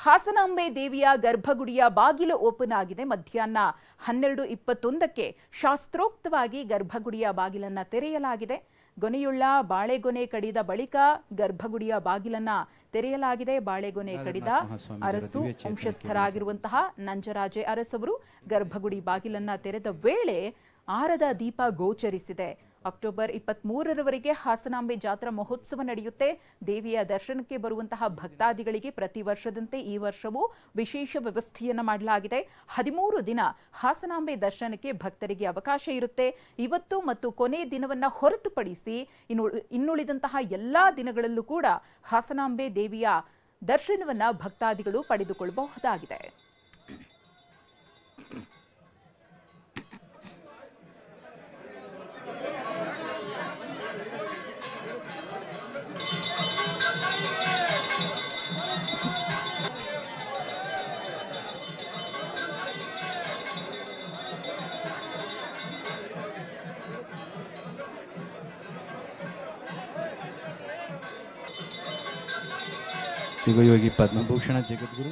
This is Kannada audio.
ಹಾಸನಾಂಬೆ ದೇವಿಯ ಗರ್ಭಗುಡಿಯ ಬಾಗಿಲು ಓಪನ್ ಆಗಿದೆ. ಮಧ್ಯಾಹ್ನ 12:21ಕ್ಕೆ ಶಾಸ್ತ್ರೋಕ್ತವಾಗಿ ಗರ್ಭಗುಡಿಯ ಬಾಗಿಲನ್ನು ತೆರೆಯಲಾಗಿದೆ. ಗೊನೆಯುಳ್ಳ ಬಾಳೆಗೊನೆ ಕಡಿದ ಬಳಿಕ ಗರ್ಭಗುಡಿಯ ಬಾಗಿಲನ್ನ ತೆರೆಯಲಾಗಿದೆ. ಬಾಳೆಗೊನೆ ಕಡಿದ ಅರಸು ವಂಶಸ್ಥರಾಗಿರುವಂತಹ ನಂಜರಾಜೆ ಅರಸವರು ಗರ್ಭಗುಡಿ ಬಾಗಿಲನ್ನ ತೆರೆದ ವೇಳೆ ಆರದ ದೀಪ ಗೋಚರಿಸಿದೆ. ಅಕ್ಟೋಬರ್ 23ರವರೆಗೆ ಹಾಸನಾಂಬೆ ಜಾತ್ರಾ ಮಹೋತ್ಸವ ನಡೆಯುತ್ತೆ. ದೇವಿಯ ದರ್ಶನಕ್ಕೆ ಬರುವಂತಹ ಭಕ್ತಾದಿಗಳಿಗೆ ಪ್ರತಿ ವರ್ಷದಂತೆ ಈ ವರ್ಷವೂ ವಿಶೇಷ ವ್ಯವಸ್ಥೆಯನ್ನು ಮಾಡಲಾಗಿದೆ. 13 ದಿನ ಹಾಸನಾಂಬೆ ದರ್ಶನಕ್ಕೆ ಭಕ್ತರಿಗೆ ಅವಕಾಶ ಇರುತ್ತೆ. ಇವತ್ತು ಮತ್ತು ಕೊನೆ ದಿನವನ್ನ ಹೊರತುಪಡಿಸಿ ಇನ್ನುಳಿದಂತಹ ಎಲ್ಲಾ ದಿನಗಳಲ್ಲೂ ಕೂಡ ಹಾಸನಾಂಬೆ ದೇವಿಯ ದರ್ಶನವನ್ನ ಭಕ್ತಾದಿಗಳು ಪಡೆದುಕೊಳ್ಳಬಹುದಾಗಿದೆ. ಯುಗಯೋಗಿ ಪದ್ಮಭೂಷಣ ಜಗದ್ಗುರು